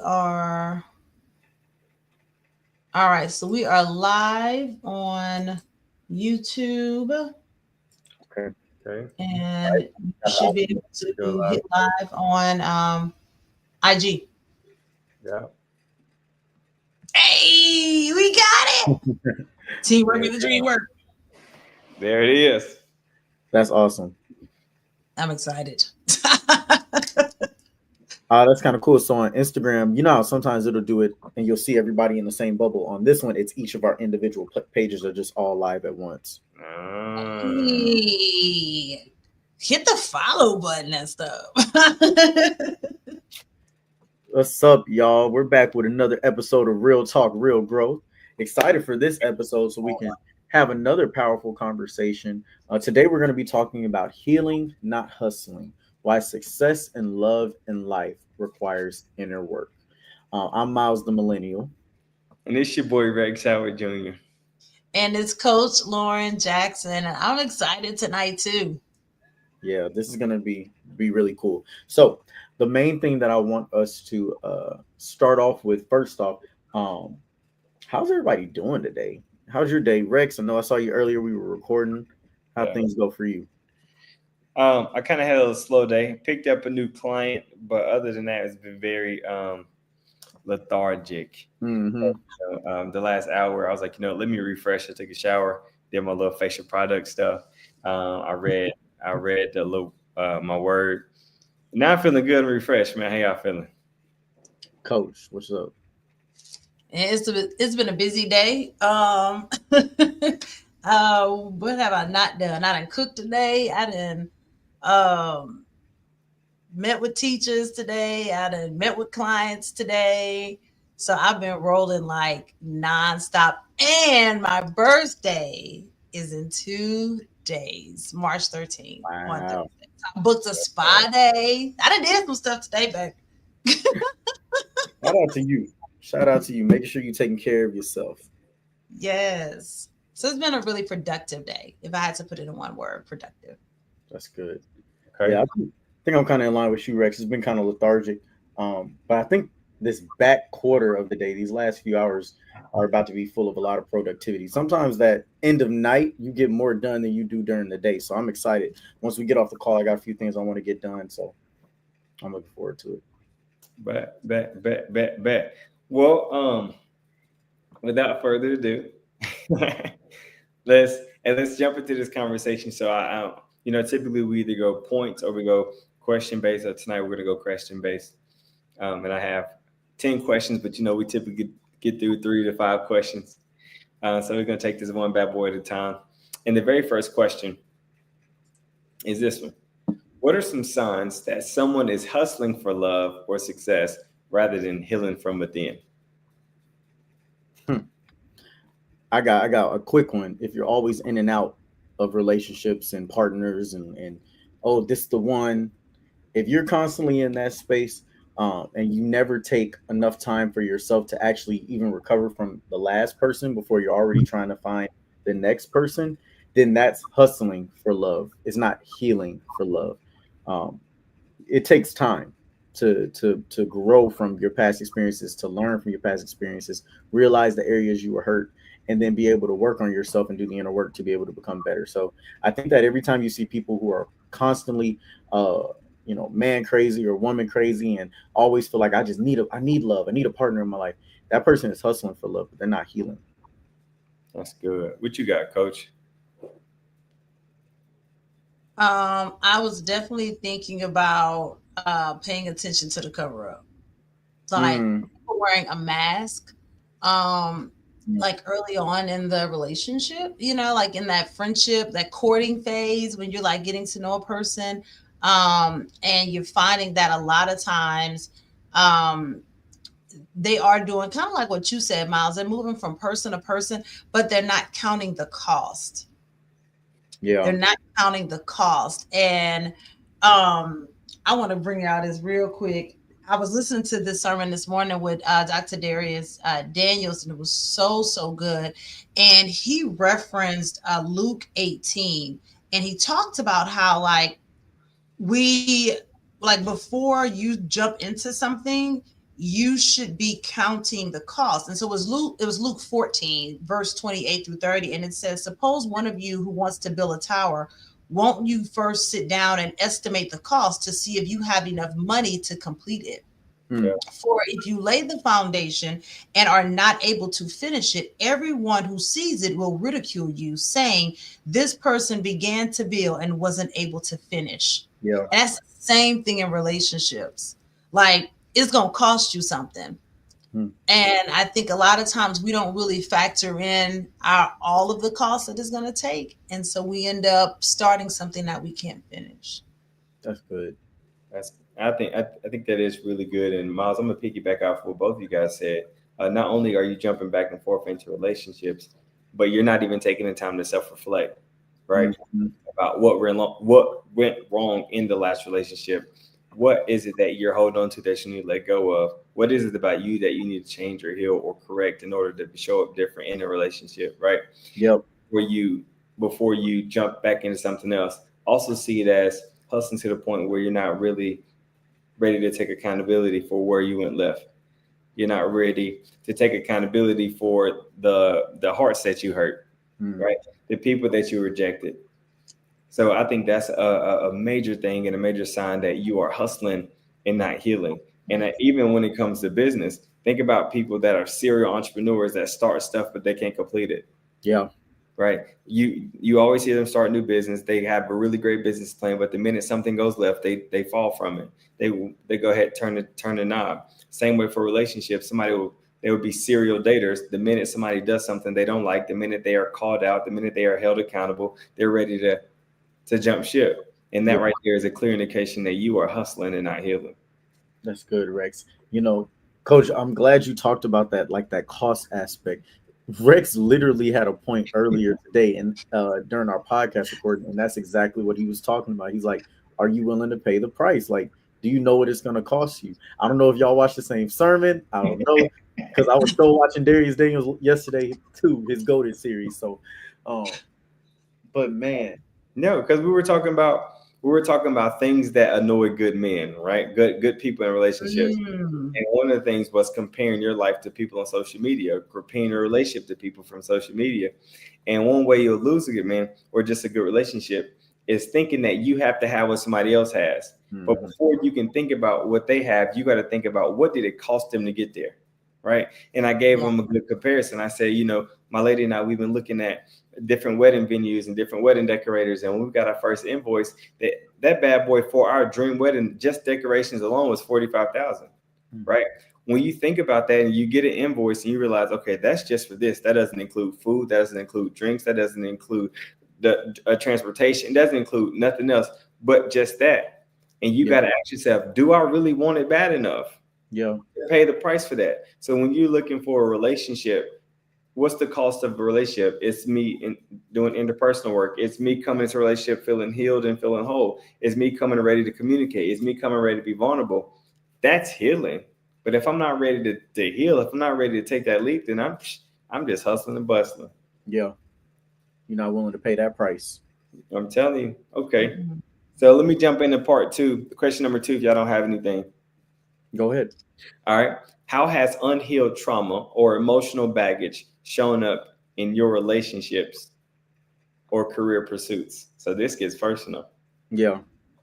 are all right. So we are live on YouTube, Okay. Okay. and you Got should be all able Go to live. hit live on IG. Yeah. Hey, we got it! Teamwork There, is the dream work. there it is. That's awesome. I'm excited. That's kind of cool. So on Instagram, you know how sometimes it'll do it and you'll see everybody in the same bubble. On this one, it's each of our individual pages are just all live at once. Ah. Hey, hit the follow button and stuff. What's up, y'all? We're back with another episode of Real Talk, Real Growth. Excited for this episode so we can have another powerful conversation. Today, we're going to be talking about healing, not hustling, why success and love in life requires inner work. I'm Miles the Millennial. And it's your boy Rex Howard Jr. And it's Coach Lauren Jackson, and I'm excited tonight too. Yeah, this is gonna be really cool. So the main thing that I want us to start off with first off, um, how's everybody doing today? How's your day, Rex? I know I saw you earlier. We were recording. How Yeah. things go for you? I kind of had a slow day. Picked up a new client, but other than that, it's been very lethargic. Mm-hmm. So, the last hour, I was like, let me refresh. I took a shower, did my little facial product stuff. I read, I read the little my word. Now I'm feeling good and refreshed, man. How y'all feeling? Coach, what's up? And it's been a busy day. What have I not done? I done cooked today. I done um met with teachers today. I done met with clients today. So I've been rolling like nonstop. And my birthday is in 2 days, March 13th on Thursday. Wow. So I booked a spa day. I done did some stuff today, baby. Shout out to you. Shout out to you. Making sure you're taking care of yourself. Yes. So it's been a really productive day. If I had to put it in one word, productive. That's good. Okay. Yeah, think I'm kind of in line with you, Rex. It's been kind of lethargic. But I think this back quarter of the day, these last few hours, are about to be full of a lot of productivity. Sometimes that end of night, you get more done than you do during the day. So I'm excited. Once we get off the call, I got a few things I want to get done. So I'm looking forward to it. Bet. Well, without further ado, let's let's jump into this conversation. So typically we either go points or we go question based. Or tonight we're gonna go question based. And I have 10 questions, but we typically get through 3 to 5 questions. So we're gonna take this one bad boy at a time. And the very first question is this one: what are some signs that someone is hustling for love or success rather than healing from within? Hmm. I got a quick one. If you're always in and out of relationships and partners and oh, this the one. If you're constantly in that space, and you never take enough time for yourself to actually even recover from the last person before you're already trying to find the next person, then that's hustling for love. It's not healing for love. Um, it takes time to grow from your past experiences, to learn from your past experiences, realize the areas you were hurt, and then be able to work on yourself and do the inner work to be able to become better. So I think that every time you see people who are constantly uh man crazy or woman crazy and always feel like I need love, I need a partner in my life, that person is hustling for love, but they're not healing. That's good. What you got, Coach? I was definitely thinking about paying attention to the cover up. So like Mm, people wearing a mask, um, like early on in the relationship, like in that friendship, that courting phase when you're like getting to know a person, and you're finding that a lot of times, um, they are doing kind of like what you said, Miles. They're moving from person to person, but they're not counting the cost. yeah. They're not counting the cost. And um, I want to bring out this real quick. I was listening to this sermon this morning with Dr. Darius Daniels, and it was so good. And he referenced Luke 18, and he talked about how we like before you jump into something, you should be counting the cost. And so it was Luke 14, verse 28 through 30. And it says, suppose one of you who wants to build a tower, won't you first sit down and estimate the cost to see if you have enough money to complete it? Mm. Yeah. For if you lay the foundation and are not able to finish it, everyone who sees it will ridicule you, saying, this person began to build and wasn't able to finish. Yeah. And that's the same thing in relationships. Like, it's going to cost you something. Mm. And I think a lot of times we don't really factor in all of the costs that it's going to take. And so we end up starting something that we can't finish. That's good. That's I think that is really good. And Miles, I'm gonna piggyback off what both of you guys said. Not only are you jumping back and forth into relationships, but you're not even taking the time to self-reflect, right? Mhm. About what went wrong in the last relationship. What is it that you're holding on to that you need to let go of? What is it about you that you need to change or heal or correct in order to show up different in a relationship, right? Yep. Where you before you jump back into something else. Also see it as hustling to the point where you're not really ready to take accountability for where you went left. You're not ready to take accountability for the hearts that you hurt, Mm. right? The people that you rejected. So I think that's a major thing and a major sign that you are hustling and not healing. And even when it comes to business, think about people that are serial entrepreneurs that start stuff but they can't complete it, Yeah. right? You always hear them start a new business. They have a really great business plan, but the minute something goes left, they fall from it. They go ahead turn the knob. Same way for relationships. They would be serial daters. The minute somebody does something they don't like, the minute they are called out, the minute they are held accountable, they're ready to jump ship. And Yeah. that right there is a clear indication that you are hustling and not healing. That's good, Rex. Coach, I'm glad you talked about that, like that cost aspect. Rex literally had a point earlier today and during our podcast recording, and that's exactly what he was talking about. He's like, are you willing to pay the price? Like, do you know what it's gonna cost you? I don't know if y'all watched the same sermon. I don't know. Because I was still watching Darius Daniels yesterday too, his Goated series. So um, but man, No, because we were talking about things that annoy good men, right? Good people in relationships. Mm. And one of the things was comparing your life to people on social media, comparing your relationship to people from social media. And one way you'll lose a good man or just a good relationship is thinking that you have to have what somebody else has. But mhm, before you can think about what they have, you got to think about what did it cost them to get there, right? And I gave Yeah. them a good comparison. I said, my lady and I, we've been looking at different wedding venues and different wedding decorators. And when we got our first invoice, that bad boy for our dream wedding, just decorations alone was 45,000, mm, right? When you think about that and you get an invoice and you realize, okay, that's just for this. That doesn't include food. That doesn't include drinks. That doesn't include the transportation. It doesn't include nothing else but just that. And you yeah, got to ask yourself, do I really want it bad enough yeah, to pay the price for that? So when you're looking for a relationship, what's the cost of a relationship? It's me doing interpersonal work. It's me coming into a relationship feeling healed and feeling whole. It's me coming ready to communicate. It's me coming ready to be vulnerable. That's healing. But if I'm not ready to heal, if I'm not ready to take that leap, then I'm just hustling and bustling. yeah. You're not willing to pay that price. I'm telling you. Okay. Mhm. So let me jump into part two. Question number two, if y'all don't have anything. Go ahead. All right. How has unhealed trauma or emotional baggage shown up in your relationships or career pursuits? So this gets personal. Yeah.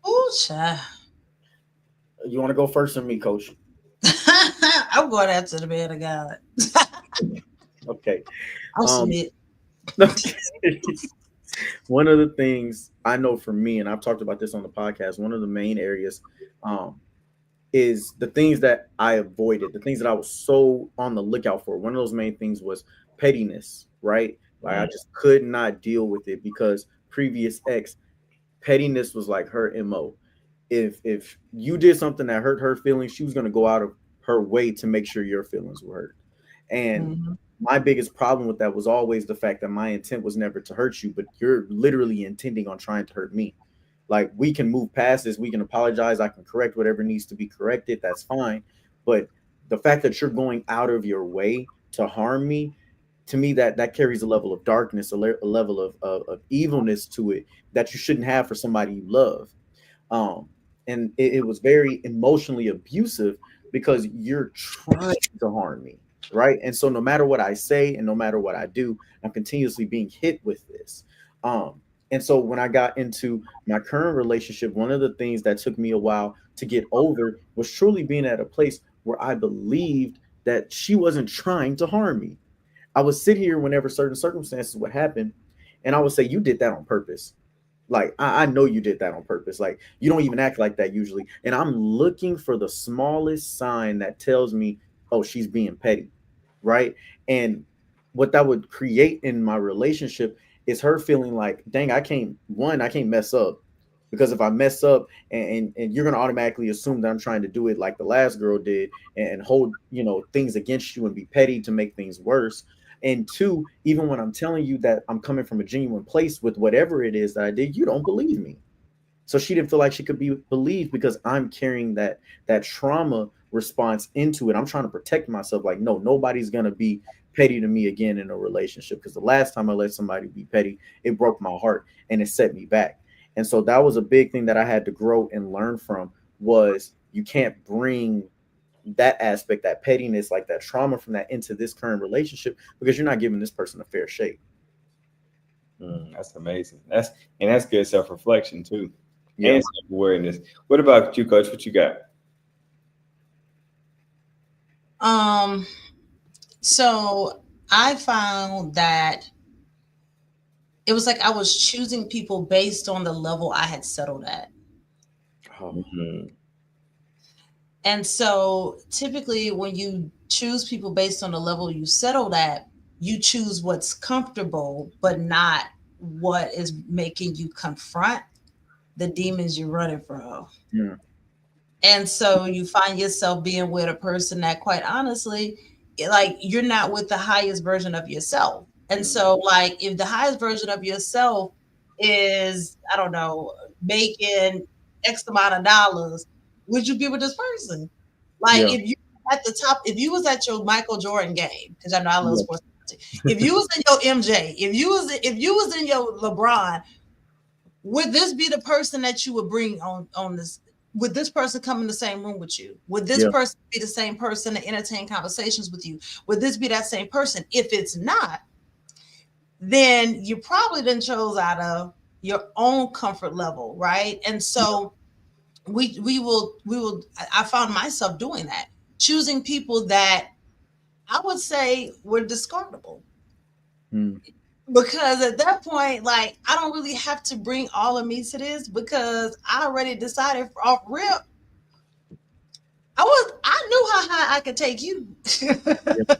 Ooh, child. You want to go first or me, Coach? I'm going after the man of God. Okay. I'll Um. submit. One of the things I know for me, and I've talked about this on the podcast, one of the main areas, um, is the things that I avoided, the things that I was so on the lookout for. One of those main things was pettiness, right? Like I Mm. just could not deal with it because previous ex pettiness was like her MO. If you did something that hurt her feelings, she was gonna go out of her way to make sure your feelings were hurt. And Mhm. my biggest problem with that was always the fact that my intent was never to hurt you, but you're literally intending on trying to hurt me. Like we can move past this, we can apologize, I can correct whatever needs to be corrected, that's fine. But the fact that you're going out of your way to harm me, to me that carries a level of darkness, a level of evilness to it that you shouldn't have for somebody you love. um, and it was very emotionally abusive because you're trying to harm me, right? And so no matter what I say and no matter what I do, I'm continuously being hit with this. And so when I got into my current relationship, one of the things that took me a while to get over was truly being at a place where I believed that she wasn't trying to harm me. I would sit here whenever certain circumstances would happen, and I would say, "You did that on purpose." Like, I know you did that on purpose. Like, you don't even act like that usually. And I'm looking for the smallest sign that tells me, oh, she's being petty. Right. And what that would create in my relationship is her feeling like, dang, I can't mess up. Because if I mess up and you're gonna automatically assume that I'm trying to do it like the last girl did and hold, things against you and be petty to make things worse. And two, even when I'm telling you that I'm coming from a genuine place with whatever it is that I did, you don't believe me. So she didn't feel like she could be believed because I'm carrying that trauma response into it. I'm trying to protect myself. Like, no, nobody's gonna be petty to me again in a relationship. Because the last time I let somebody be petty, it broke my heart and it set me back. And so that was a big thing that I had to grow and learn from was you can't bring that aspect, that pettiness, like that trauma from that into this current relationship because you're not giving this person a fair shake. That's amazing. That's good self reflection too, Yeah. and self awareness. What about you, Coach? What you got? Um, so I found that it was like I was choosing people based on the level I had settled at. Oh, Mhm. And so typically, when you choose people based on the level you settled at, you choose what's comfortable, but not what is making you confront the demons you're running from. yeah. And so you find yourself being with a person that, quite honestly, like you're not with the highest version of yourself. And Mm, so, like, if the highest version of yourself is, I don't know, making X amount of dollars, would you be with this person? Like, yeah. if you at the top, if you was at your Michael Jordan game, because I know I love Yeah. sports. If you was in your MJ, if you was in your LeBron, would this be the person that you would bring on this? Would this person come in the same room with you? Would this Yeah. person be the same person to entertain conversations with you? Would this be that same person? If it's not, then you probably then chose out of your own comfort level, right? And Yeah. so we will I found myself doing that, choosing people that I would say were discardable, Mm, because at that point, like, I don't really have to bring all of me to this because I already decided off rip. I knew how high I could take you. yeah.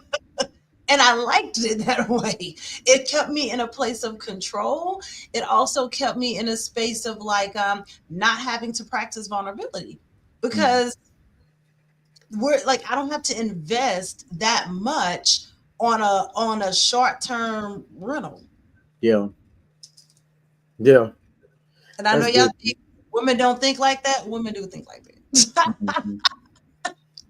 And I liked it that way. It kept me in a place of control. It also kept me in a space of like not having to practice vulnerability, Mm, because we're like, I don't have to invest that much on a short-term rental. yeah. Yeah. And I know That's y'all good. think women don't think like that. Women do think like that. Mhm.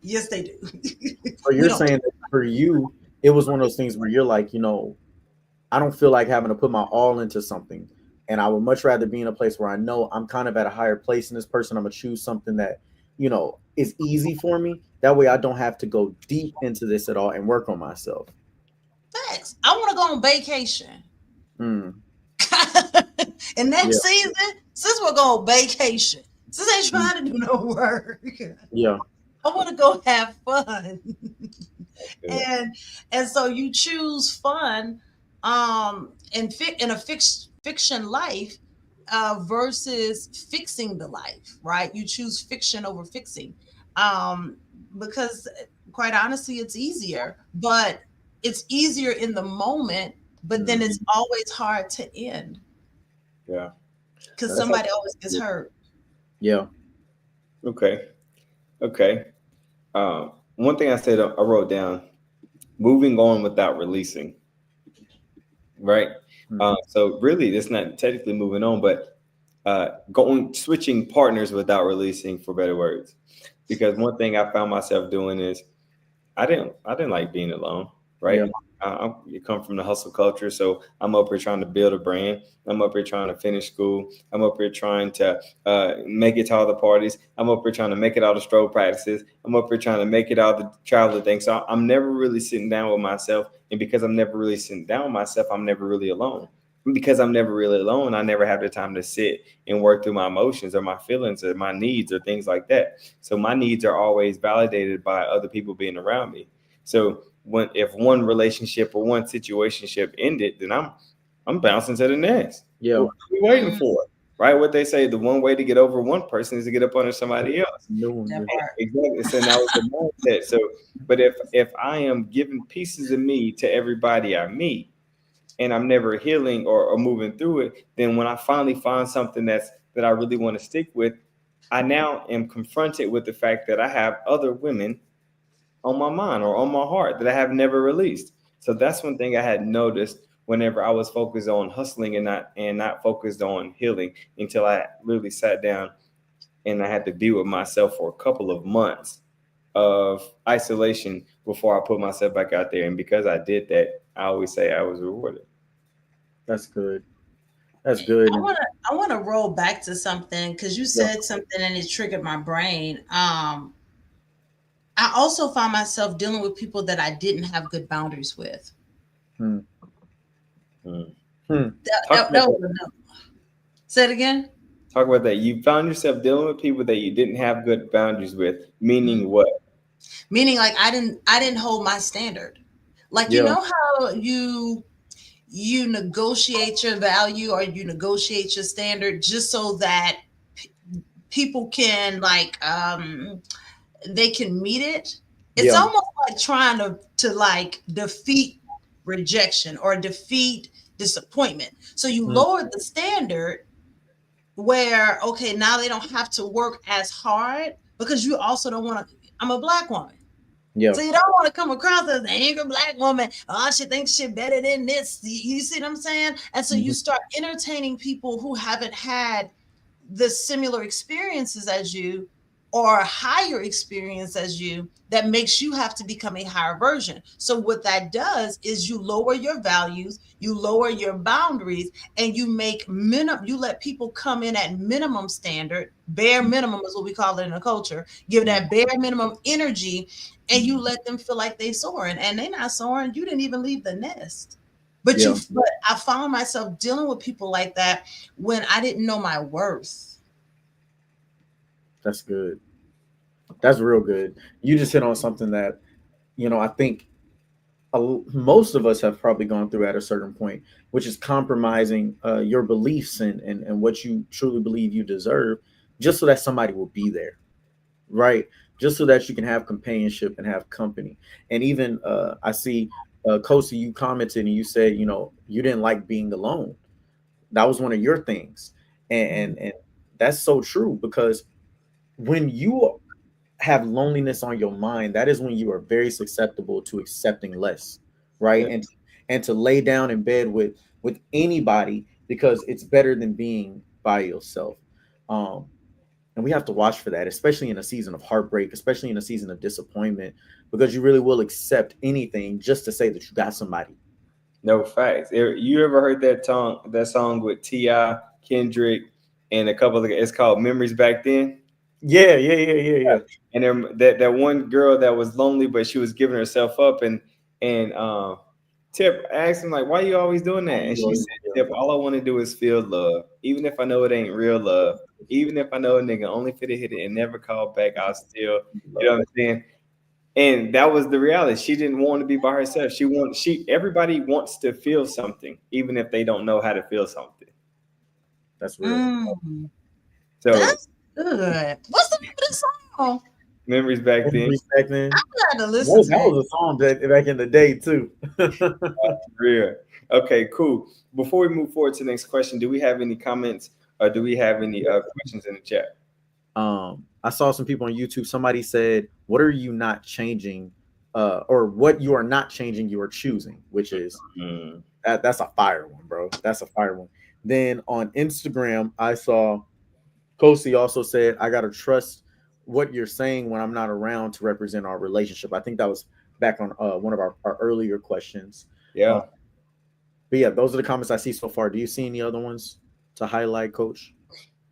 Yes, they do. So We you're don't. saying that for you, it was one of those things where you're like, I don't feel like having to put my all into something. And I would much rather be in a place where I know I'm kind of at a higher place in this person. I'm gonna choose something that, is easy for me. That way I don't have to go deep into this at all and work on myself. Facts. I want to go on vacation. Mm, And yeah. next season, since we're going on vacation, since ain't Mm, trying to do no work, yeah. I want to go have fun. Good. And so you choose fun in a fiction life versus fixing the life, right? You choose fiction over fixing. Um because quite honestly, it's easier, but it's easier in the moment, but then it's Mhm. always hard to end Yeah. because That's That's somebody always gets good. hurt. yeah. Okay. Okay. One thing I said I wrote down: moving on without releasing. Right. Mm, So really, it's not technically moving on, but going switching partners without releasing, for better words. Because one thing I found myself doing is I didn't like being alone. Right. yeah. You come from the hustle culture, so I'm up here trying to build a brand. I'm up here trying to finish school. I'm up here trying to make it to all the parties. I'm up here trying to make it all the stroll practices. I'm up here trying to make it all the travel things. So I'm never really sitting down with myself, and because I'm never really sitting down with myself, I'm never really alone. And because I'm never really alone, I never have the time to sit and work through my emotions or my feelings or my needs or things like that. So my needs are always validated by other people being around me. So when if one relationship or one situationship ended, then I'm bouncing to the next. What Yeah. are we waiting Mm, for? Right? What they say, the one way to get over one person is to get up under somebody else. New one. that Yeah. part. Exactly. So now it's the mindset. So, but if I am giving pieces of me to everybody I meet, and I'm never healing or moving through it, then when I finally find something that I really want to stick with, I now am confronted with the fact that I have other women on my mind or on my heart that I have never released. So that's one thing I had noticed whenever I was focused on hustling and not focused on healing until I literally sat down and I had to be with myself for a couple of months of isolation before I put myself back out there. And because I did that, I always say I was rewarded. That's good. That's good. I And wanna I wanna roll back to something because you yeah. said something and it triggered my brain. I also found myself dealing with people that I didn't have good boundaries with. Hmm. Mm. Hmm. That, Talk that, about that was that. enough. Say it again. Talk about that. You found yourself dealing with people that you didn't have good boundaries with, Mhm. meaning what? Meaning, like I didn't hold my standard. Like you Yeah. know how you negotiate your value or you negotiate your standard just so that people can they can meet it. It's Yeah. almost like trying to like defeat rejection or defeat disappointment. So you Hmm. lower the standard where okay, now they don't have to work as hard because you also don't want to. I'm a black woman. Yeah. So you don't want to come across as an angry black woman. Oh, she thinks she's better than this. You see what I'm saying? And so you Hmm. start entertaining people who haven't had the similar experiences as you or a higher experience as you that makes you have to become a higher version. So what that does is you lower your values, you lower your boundaries, and you make minimum you let people come in at minimum standard, bare minimum is what we call it in the culture, give that bare minimum energy, and you let them feel like they soaring and they're not soaring. You didn't even leave the nest. Yeah. But I found myself dealing with people like that when I didn't know my worth. That's good. That's real good. You just hit on something that, I think most of us have probably gone through at a certain point, which is compromising your beliefs and what you truly believe you deserve just so that somebody will be there, right? Just so that you can have companionship and have company. And even I see, Kosi, you commented and you said, you didn't like being alone. That was one of your things. And that's so true because when you have loneliness on your mind, that is when you are very susceptible to accepting less, right? Yeah. And to lay down in bed with anybody because it's better than being by yourself. Um, and we have to watch for that, especially in a season of heartbreak, especially in a season of disappointment, because you really will accept anything just to say that you got somebody. No facts. You ever heard that song with Ti, Kendrick, and a couple of it's called Memories Back Then? Yeah, yeah, yeah, yeah, yeah. And then that one girl that was lonely, but she was giving herself up, and Tip asked him like, "Why you always doing that?" And she said, "Tip, all I want to do is feel love, even if I know it ain't real love, even if I know a nigga only fit to hit it and never call back, I'll still, you know what I'm saying?" And that was the reality. She didn't want to be by herself. Everybody wants to feel something, even if they don't know how to feel something. That's real. Mm, So that's good. What's the name of the song? memories back then, Memories back then. I'm glad to listen That to it. was a song back in the day too. real. Okay, cool. Before we move forward to the next question, do we have any comments or do we have any questions in the chat? I saw some people on YouTube. Somebody said, "What are you not changing, or what you are not changing, you are choosing," which is Mm. that's a fire one, bro. That's a fire one. Then on Instagram, I saw Kosi also said, "I gotta trust what you're saying when I'm not around to represent our relationship." I think that was back on one of our earlier questions. Uh, Yeah. but yeah, those are the comments I see so far. Do you see any other ones to highlight, Coach?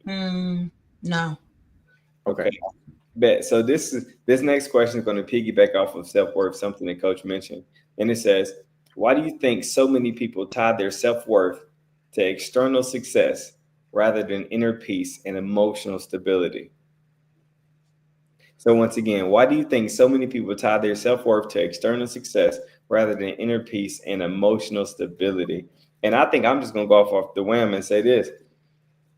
Mm, no. Okay. Okay. Bet. So this next question is going to piggyback off of self worth, something that Coach mentioned, and it says, "Why do you think so many people tie their self worth to external success rather than inner peace and emotional stability?" So once again, why do you think so many people tie their self worth to external success rather than inner peace and emotional stability? And I think I'm just going to go off the whim and say this: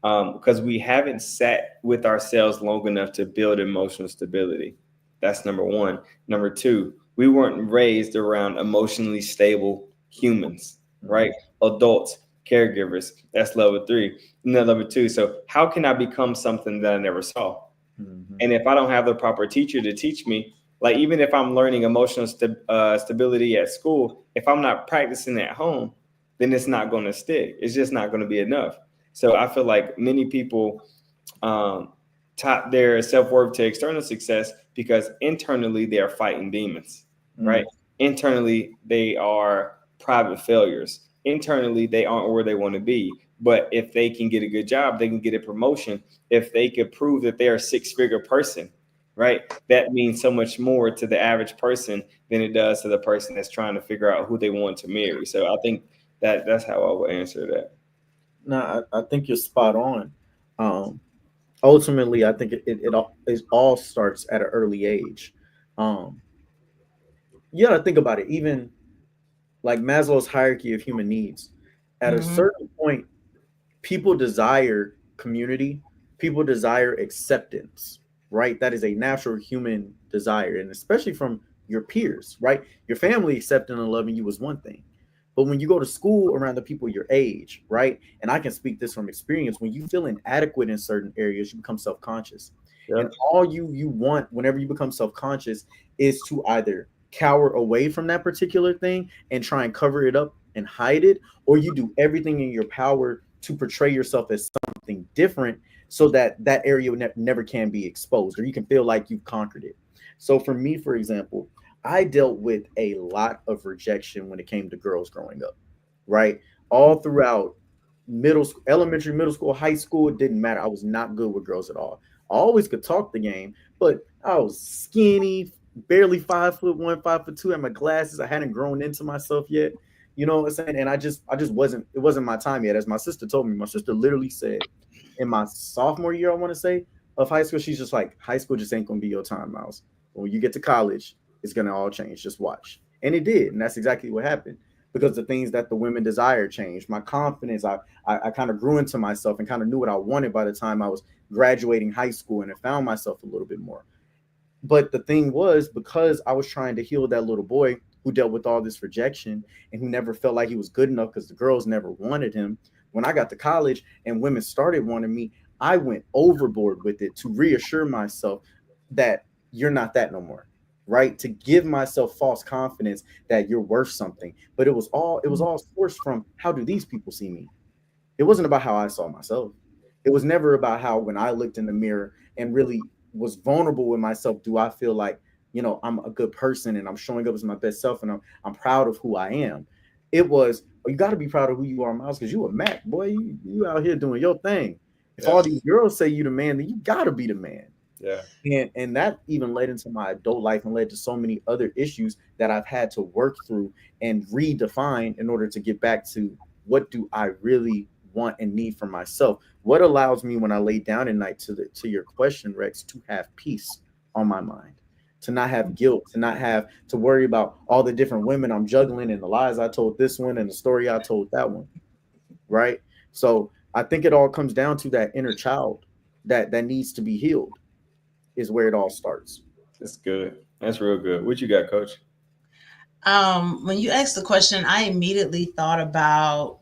because we haven't sat with ourselves long enough to build emotional stability. That's number one. Number two, we weren't raised around emotionally stable humans, right? Mhm. Adults, caregivers. That's level three. And then level two. So, how can I become something that I never saw? Mhm. And if I don't have the proper teacher to teach me, like even if I'm learning emotional stability at school, if I'm not practicing at home, then it's not going to stick. It's just not going to be enough. So I feel like many people um, top their self worth to external success because internally they are fighting demons, right? Mhm. Internally they are private failures. Internally they aren't where they want to be. But if they can get a good job, they can get a promotion. If they could prove that they're a six-figure person, right? That means so much more to the average person than it does to the person that's trying to figure out who they want to marry. So I think that's how I would answer that. No, I think you're spot on. Um, Ultimately, I think it all starts at an early age. Um, you got to think about it. Even like Maslow's hierarchy of human needs, at a Hmm. certain point, people desire community, people desire acceptance, right? That is a natural human desire, and especially from your peers, right? Your family accepting and loving you is one thing. But when you go to school around the people your age, right? And I can speak this from experience, when you feel inadequate in certain areas, you become self-conscious. And Yep. all you want whenever you become self-conscious is to either cower away from that particular thing and try and cover it up and hide it, or you do everything in your power to portray yourself as something different so that that area never can be exposed or you can feel like you've conquered it. So for me, for example, I dealt with a lot of rejection when it came to girls growing up, right? All throughout middle school, elementary, middle school, high school, it didn't matter. I was not good with girls at all. I always could talk the game, but I was skinny, barely 5'1", 5'2", had my glasses. I hadn't grown into myself yet. You know what I'm saying? And I just wasn't, it wasn't my time yet. As my sister told me, my sister literally said in my sophomore year, I want to say, of high school, she's just like, high school just ain't gonna be your time, Miles. When you get to college, it's gonna all change. Just watch. And it did. And that's exactly what happened. Because the things that the women desire changed. My confidence, I kind of grew into myself and kind of knew what I wanted by the time I was graduating high school and I found myself a little bit more. But the thing was, because I was trying to heal that little boy who dealt with all this rejection and who never felt like he was good enough because the girls never wanted him, when I got to college and women started wanting me, I went overboard with it to reassure myself that you're not that no more. Right, to give myself false confidence that you're worth something, but it was all sourced from how do these people see me? It wasn't about how I saw myself. It was never about how when I looked in the mirror and really was vulnerable with myself, do I feel like, I'm a good person and I'm showing up as my best self and I'm proud of who I am. It was, oh, you got to be proud of who you are, Miles, because you a Mac, boy. You out here doing your thing. If Yeah. all these girls say you the man, then you got to be the man. Yeah. And that even led into my adult life and led to so many other issues that I've had to work through and redefine in order to get back to what do I really want and need for myself. What allows me when I lay down at night, to your question, Rex, to have peace on my mind, to not have guilt, to not have to worry about all the different women I'm juggling and the lies I told this one and the story I told that one, right? So I think it all comes down to that inner child that needs to be healed, is where it all starts. That's good. That's real good. What you got, Coach? When you asked the question, I immediately thought about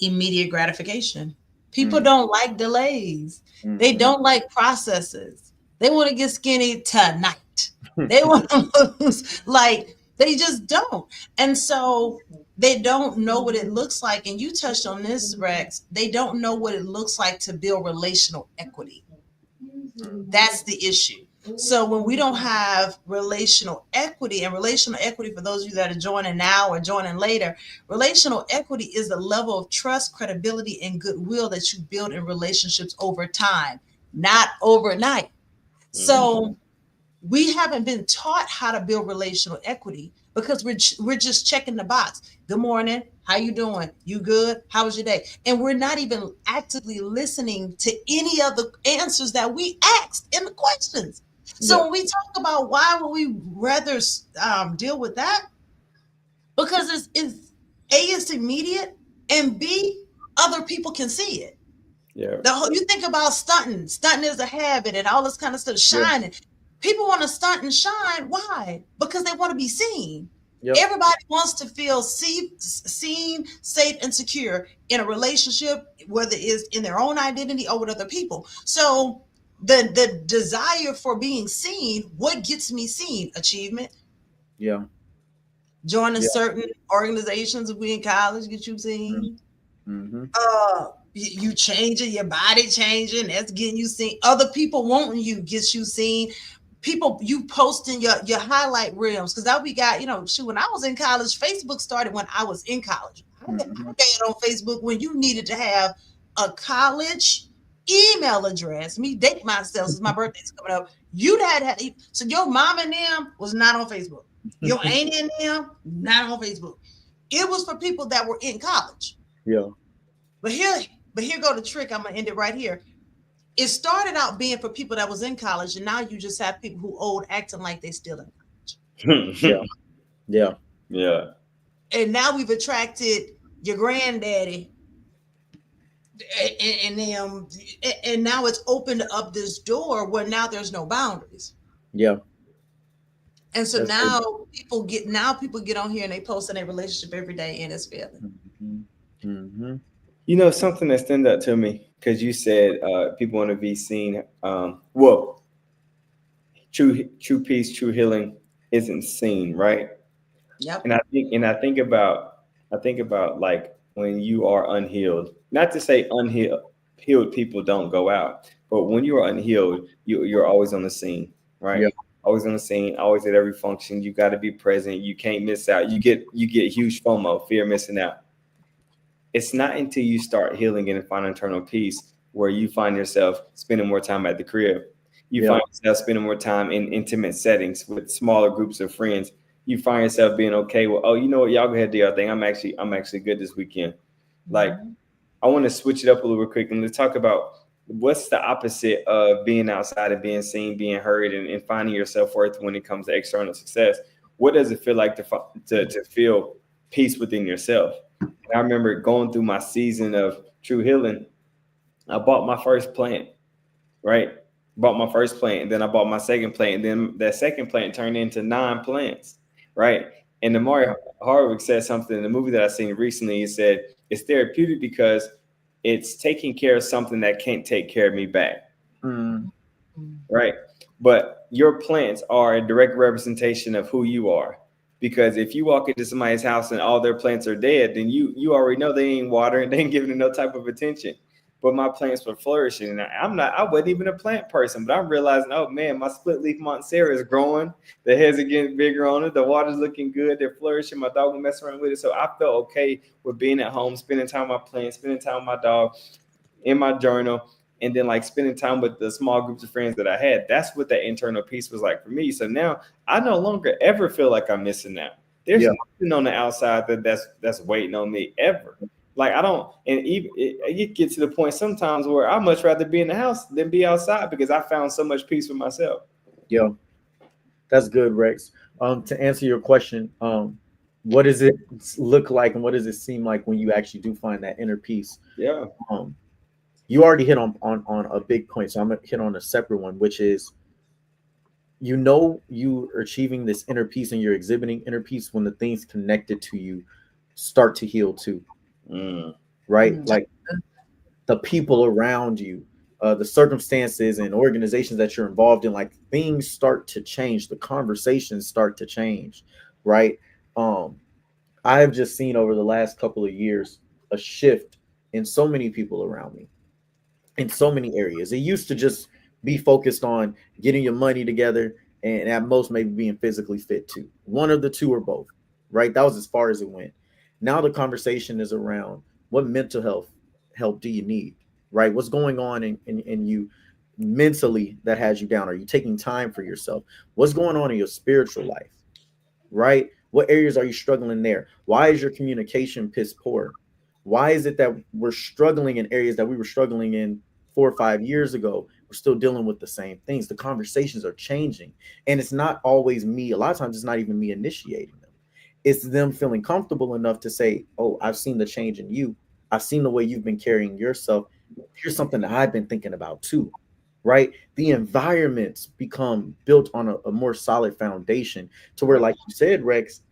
immediate gratification. People Mm, don't like delays. They mhm, don't like processes. They want to get skinny tonight. They want to lose. Like, they just don't. And so they don't know what it looks like. And you touched on this, Rex. They don't know what it looks like to build relational equity. mm, That's the issue. So when we don't have relational equity, and relational equity, for those of you that are joining now or joining later, relational equity is the level of trust, credibility, and goodwill that you build in relationships over time, not overnight. Mm-hmm. So we haven't been taught how to build relational equity because we're just checking the box. Good morning, how you doing? You good? How was your day? And we're not even actively listening to any of the answers that we asked in the questions. Yeah. So when we talk about why would we rather deal with that, because it's a, it's immediate, and b, other people can see it. Yeah. The whole, you think about stunting. Stunting is a habit and all this kind of stuff. Yeah. Shining. People want to stunt and shine. Why? Because they want to be seen. Yep. Everybody wants to feel seen, safe, and secure in a relationship, whether it's in their own identity or with other people. So the desire for being seen, what gets me seen? Achievement. Yeah. Joining Yeah. certain organizations, if we in college, get you seen. Mm-hmm. You changing, your body changing, that's getting you seen. Other people wanting you gets you seen. People, you posting your highlight reels, because that we got, shoot, when I was in college, Facebook started when I was in college. Mm-hmm. I got on Facebook when you needed to have a college email address. Me date myself since my birthday's coming up. You'd had so your mom and them was not on Facebook. Your auntie and them not on Facebook. It was for people that were in college. Yeah. But here go the trick. I'm gonna end it right here. It started out being for people that was in college, and now you just have people who old acting like they still in college. Yeah. Yeah. Yeah. And now we've attracted your granddaddy, and them, and now it's opened up this door where now there's no boundaries. Yeah. And so That's good. now people get on here and they post in their relationship every day, and it's failing. Mm-hmm. Mm-hmm. You know, something that stand out to me because you said people want to be seen. Well, true peace, true healing isn't seen, right? Yep. And I think about like when you are unhealed. Not to say healed people don't go out, but when you are unhealed, you're always on the scene, right? Yeah. Always on the scene, always at every function. You got to be present. You can't miss out. You get huge FOMO, fear of missing out. It's not until you start healing and find internal peace where you find yourself spending more time at the crib. You Yeah. find yourself spending more time in intimate settings with smaller groups of friends. You find yourself being okay with, oh, you know what, y'all go ahead do your thing. I'm actually good this weekend. Like, Mhm. I want to switch it up a little bit quick and let's talk about what's the opposite of being outside and being seen, being heard, and finding your self worth when it comes to external success. What does it feel like to feel peace within yourself? And I remember going through my season of true healing. I bought my first plant, right? Bought my first plant, and then I bought my second plant, and then that second plant turned into 9 plants, right? And the Mario Hardwick said something in the movie that I seen recently. He said it's therapeutic because it's taking care of something that can't take care of me back, Mm. right? But your plants are a direct representation of who you are. Because if you walk into somebody's house and all their plants are dead, then you already know they ain't watering, they ain't giving it no type of attention. But my plants were flourishing, and I wasn't even a plant person, but I'm realizing, oh man, my split leaf Monstera is growing, the heads are getting bigger on it, the water's looking good, they're flourishing, my dog will mess around with it. So I felt okay with being at home, spending time with my plants, spending time with my dog, in my journal, and then like spending time with the small groups of friends that I had. That's what that internal peace was like for me. So now I no longer ever feel like I'm missing out. There's Yeah. nothing on the outside that's waiting on me ever. Like I don't, and even it gets to the point sometimes where I much rather be in the house than be outside because I found so much peace with myself. Yeah. That's good, Rex. To answer your question, what does it look like and what does it seem like when you actually do find that inner peace? Yeah. Um, you already hit on a big point, so I'm gonna hit on a separate one, which is you are achieving this inner peace and you're exhibiting inner peace when the things connected to you start to heal too, Mm. right? Mhm. Like the people around you, the circumstances and organizations that you're involved in, like things start to change, the conversations start to change, right? Um, I have just seen over the last couple of years a shift in so many people around me in so many areas. It used to just Be focused on getting your money together, and at most maybe being physically fit too. One of the two or both, right? That was as far as it went. Now the conversation is around what mental health help do you need, right? What's going on in you mentally that has you down? Are you taking time for yourself? What's going on in your spiritual life, right? What areas are you struggling there? Why is your communication piss poor? Why is it that we're struggling in areas that we were struggling in 4 or 5 years ago? We're still dealing with the same things. The conversations are changing. And it's not always me. A lot of times it's not even me initiating them. It's them feeling comfortable enough to say, oh, I've seen the change in you. I've seen the way you've been carrying yourself. Here's something that I've been thinking about too, right? The environments become built on a more solid foundation to where, like you said, Rex,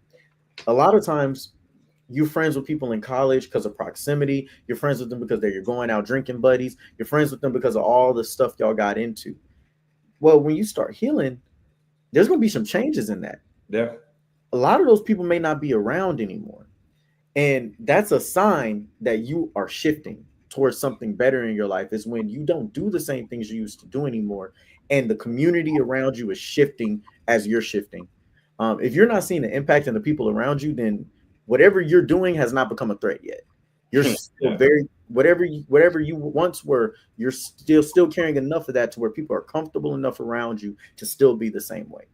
a lot of times you're friends with people in college because of proximity. You're friends with them because they're your going out drinking buddies. You're friends with them because of all the stuff y'all got into. Well, when you start healing, there's going to be some changes in that. Yeah. A lot of those people may not be around anymore. And that's a sign that you are shifting towards something better in your life, is when you don't do the same things you used to do anymore. And the community around you is shifting as you're shifting. If you're not seeing the impact in the people around you, then whatever you're doing has not become a threat yet. You're still Yeah. very, whatever you once were, you're still carrying enough of that to where people are comfortable enough around you to still be the same way.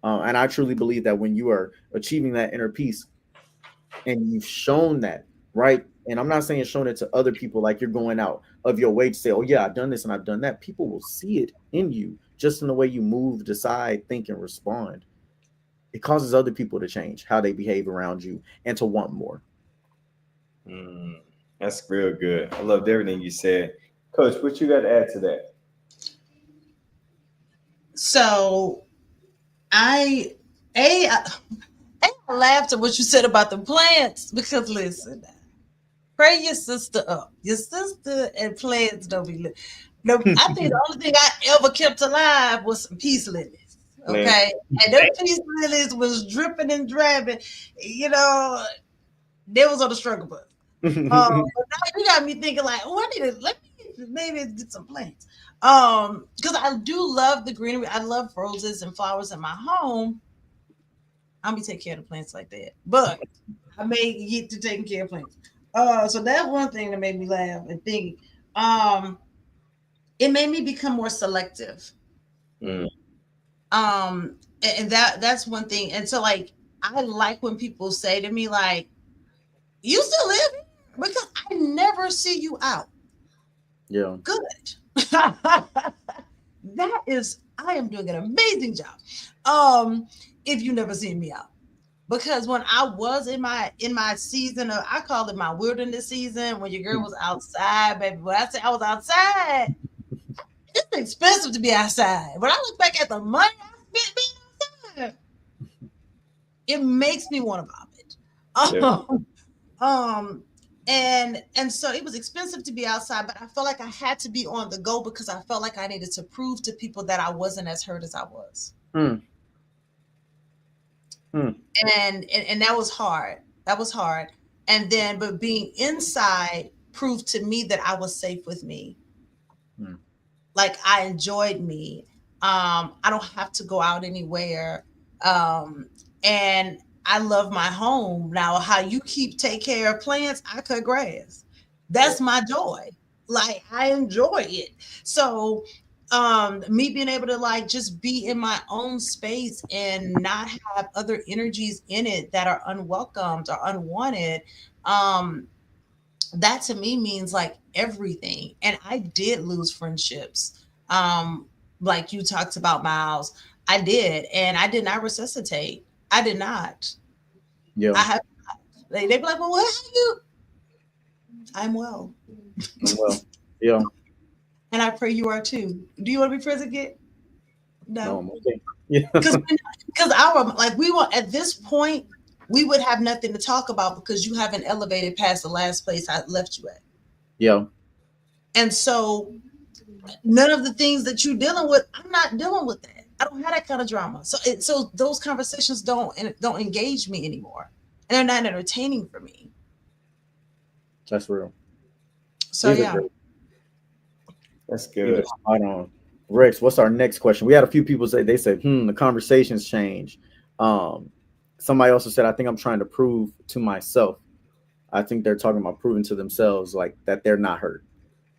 And I truly believe that when you are achieving that inner peace, and you've shown that, right? And I'm not saying shown it to other people like you're going out of your way to say, oh yeah, I've done this and I've done that. People will see it in you just in the way you move, decide, think, and respond. It causes other people to change how they behave around you and to want more. Mm, that's real good. I loved everything you said. Coach, what you got to add to that? So I a I laughed at what you said about the plants because listen, pray your sister up. Your sister and plants don't be. No, I think the only thing I ever kept alive was some peace lilies. Lance? Okay, and them peace lilies was dripping and drabbing. You know, they was on the struggle bus. But now you got me thinking like, oh, I need to let me maybe get some plants. Because I do love the greenery. I love roses and flowers in my home. I'm be taking care of the plants like that. But I may get to taking care of plants. So that's one thing that made me laugh and think. Um, it made me become more selective. Mm, And that's one thing. And so like I like when people say to me like, "You still live here?" Because I never see you out. Yeah. Good. That is, I am doing an amazing job. Um, if you never seen me out. Because when I was in my season of, I call it my wilderness season, when your girl was outside, baby. When I say I was outside, it's expensive to be outside. When I look back at the money I spent being outside, it makes me want to yeah. vomit. Um, and so it was expensive to be outside, but I felt like I had to be on the go because I felt like I needed to prove to people that I wasn't as hurt as I was. Mm, mm, And that was hard. That was hard. And then, but being inside proved to me that I was safe with me. mm. Like I enjoyed me. I don't have to go out anywhere. And I love my home. Now, how you keep take care of plants, I cut grass. Yeah. That's my joy. Like I enjoy it. So me being able to like just be in my own space and not have other energies in it that are unwelcomed or unwanted, um that to me means like everything. And I did lose friendships. Um, like you talked about, Miles. I did, and I did not resuscitate. I did not. Yeah. I have. They be like, "Well, what are you?" I'm well, Well, yeah. and I pray you are too. Do you want to be friends again? No, No, I'm okay. Yeah. because our like we were at this point, we would have nothing to talk about because you haven't elevated past the last place I left you at, Yeah. and so none of the things that you're dealing with, I'm not dealing with that. I don't have that kind of drama. So those conversations don't engage me anymore, and they're not entertaining for me. That's real. So These are yeah, great. That's These are good. spot on. Rex, what's our next question? We had a few people say they said, the conversations change. Um, Somebody also said, I think I'm trying to prove to myself. I think they're talking about proving to themselves like that they're not hurt.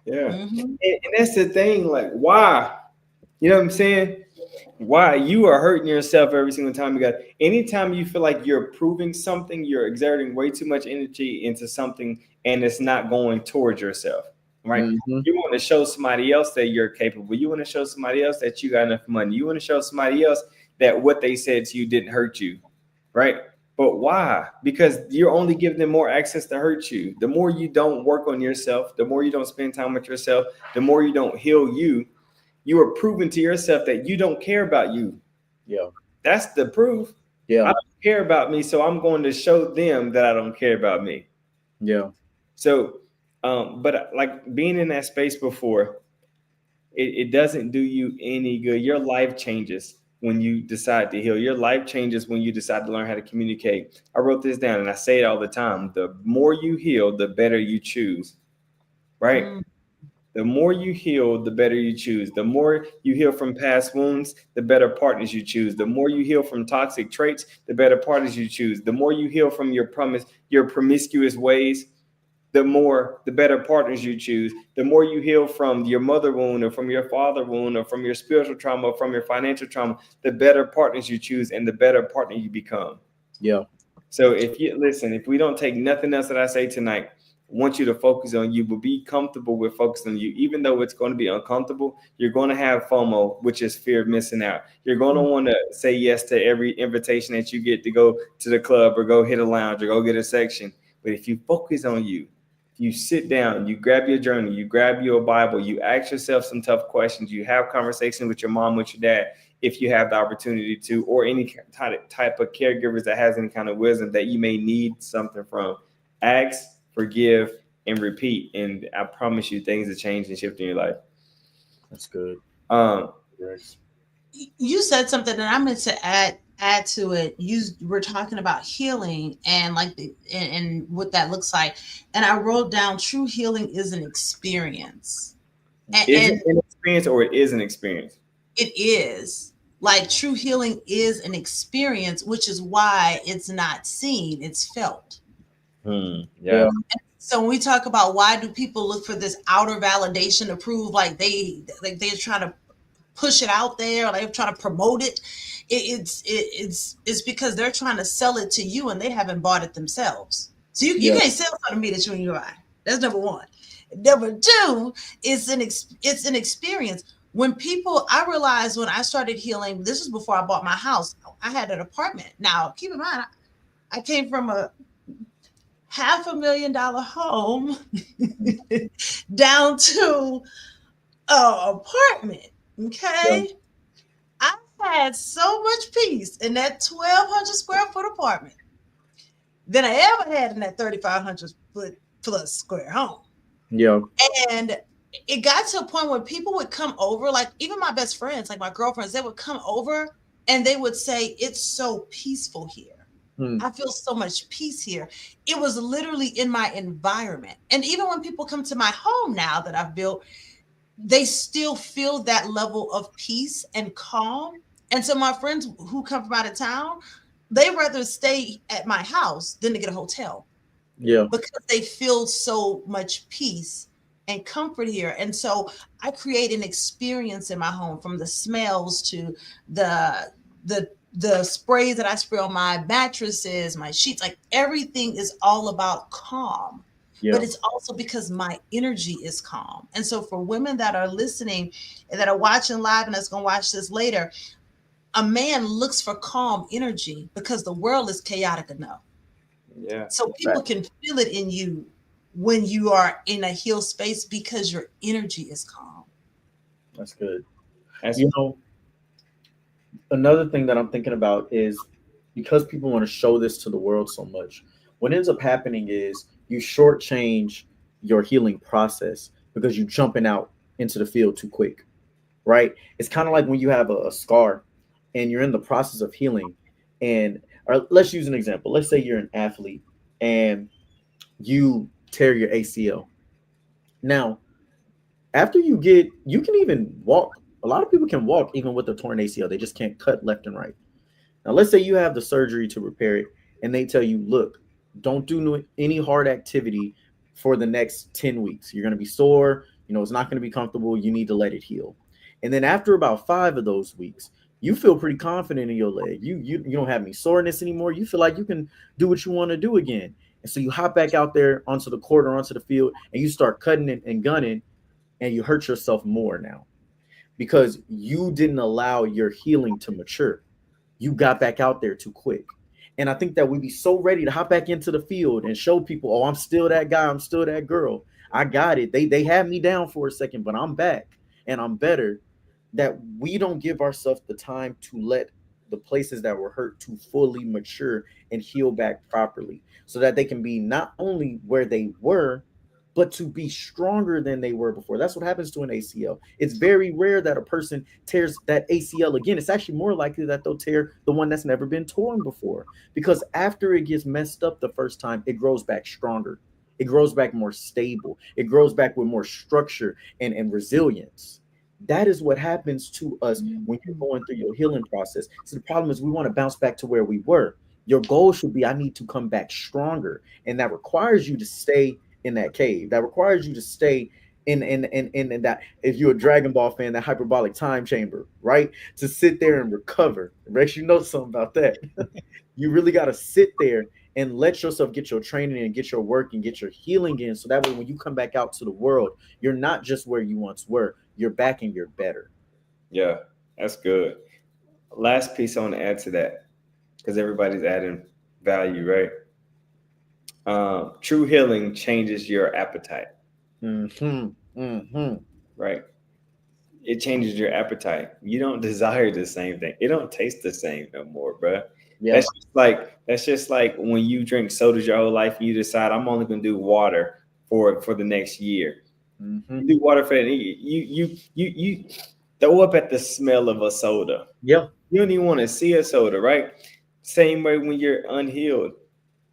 Yeah. Mm-hmm. And that's the thing, like why? You know what I'm saying? Why you are hurting yourself every single time you got anytime you feel like you're proving something, you're exerting way too much energy into something and it's not going towards yourself, right? Hmm. You want to show somebody else that you're capable. You want to show somebody else that you got enough money. You want to show somebody else that what they said to you didn't hurt you, right? But why? Because you're only giving them more access to hurt you. The more you don't work on yourself, the more you don't spend time with yourself, the more you don't heal you, you are proving to yourself that you don't care about you. Yeah. That's the proof. I Yeah. don't care about me, so I'm going to show them that I don't care about me. Yeah. So, but like being in that space before, it doesn't do you any good. Your life changes when you decide to heal. Your life changes when you decide to learn how to communicate. I wrote this down and I say it all the time. The more you heal, the better you choose, right? Mm. The more you heal, the better you choose. The more you heal from past wounds, the better partners you choose. The more you heal from toxic traits, the better partners you choose. The more you heal from your promiscuous ways, the better partners you choose. The more you heal from your mother wound or from your father wound or from your spiritual trauma or from your financial trauma, the better partners you choose and the better partner you become. Yeah. So if you listen, if we don't take nothing else that I say tonight, I want you to focus on you, but be comfortable with focusing on you. Even though it's going to be uncomfortable, you're going to have FOMO, which is fear of missing out. You're going to want to say yes to every invitation that you get to go to the club or go hit a lounge or go get a section. But if you focus on you, you sit down, you grab your journal, you grab your Bible, you ask yourself some tough questions, you have conversations with your mom, with your dad, if you have the opportunity to, or any type of caregivers that has any kind of wisdom that you may need something from. Ask, forgive, and repeat. And I promise you, things will change and shift in your life. That's good, Um, Rex. You said something that I meant to add to it. You were talking about healing and like and what that looks like. And I wrote down true healing is an experience. is it And an experience or it is an experience? it is like true healing is an experience, which is why it's not seen, it's felt. Yeah. Yeah. So when we talk about why do people look for this outer validation to prove like they're trying to push it out there, or they're trying to promote it, it's because they're trying to sell it to you and they haven't bought it themselves. So you Yeah. can't sell something to me that you ain't buy. That's number one. Number two, it's an experience. When people, I realized when I started healing, this was before I bought my house. I had an apartment. Now, keep in mind, I came from a $500,000 home down to an apartment. Yeah. Okay. I had so much peace in that 1,200 square foot apartment than I ever had in that 3,500 foot plus square home. Yeah. And it got to a point where people would come over, like even my best friends, like my girlfriends, they would come over and they would say, "It's so peaceful here. Hmm. I feel so much peace here." It was literally in my environment. And even when people come to my home now that I've built, they still feel that level of peace and calm. And so my friends who come from out of town, they rather stay at my house than to get a hotel Yeah. because they feel so much peace and comfort here. And so I create an experience in my home, from the smells to the the sprays that I spray on my mattresses, my sheets, like everything is all about calm. But Yeah. it's also because my energy is calm. And so for women that are listening and that are watching live and that's going to watch this later, a man looks for calm energy because the world is chaotic enough. Yeah. So people Facts. can feel it in you when you are in a healed space because your energy is calm. That's good. That's You know, another thing that I'm thinking about is because people want to show this to the world so much, what ends up happening is you shortchange your healing process because you're jumping out into the field too quick, right? It's kind of like when you have a scar and you're in the process of healing. And or let's use an example. Let's say you're an athlete and you tear your ACL. Now, after you can even walk A lot of people can walk even with a torn ACL. They just can't cut left and right. Now, let's say you have the surgery to repair it, and they tell you, look, don't do any hard activity for the next 10 weeks. You're going to be sore. It's not going to be comfortable. You need to let it heal. And then after about 5 of those weeks, you feel pretty confident in your leg. You don't have any soreness anymore. You feel like you can do what you want to do again. And so you hop back out there onto the court or onto the field, and you start cutting and gunning, and you hurt yourself more now because you didn't allow your healing to mature. You got back out there too quick. And I think that we'd be so ready to hop back into the field and show people, oh, I'm still that guy, I'm still that girl. I got it. They had me down for a second, but I'm back and I'm better. That we don't give ourselves the time to let the places that were hurt to fully mature and heal back properly so that they can be not only where they were, but to be stronger than they were before. That's what happens to an ACL. It's very rare that a person tears that ACL again. It's actually more likely that they'll tear the one that's never been torn before, because after it gets messed up the first time, it grows back stronger. It grows back more stable. It grows back with more structure and resilience. That is what happens to us when you're going through your healing process. So the problem is we want to bounce back to where we were. Your goal should be, I need to come back stronger. And that requires you to stay in that cave. That requires you to stay in that, if you're a Dragon Ball fan, that hyperbolic time chamber, right? To sit there and recover. Rex, you know something about that. You really got to sit there and let yourself get your training and get your work and get your healing in. So that way, when you come back out to the world, you're not just where you once were, you're back and you're better. Yeah, that's good. Last piece I want to add to that, because everybody's adding value, right? True healing changes your appetite, Mm-hmm. Mm-hmm. right? It changes your appetite. You don't desire the same thing. It don't taste the same no more, bro. Yeah. That's just like when you drink sodas your whole life and you decide I'm only gonna do water for the next year. Mm-hmm. You do water for you throw up at the smell of a soda. Yeah. You don't even want to see a soda, right? Same way when you're unhealed.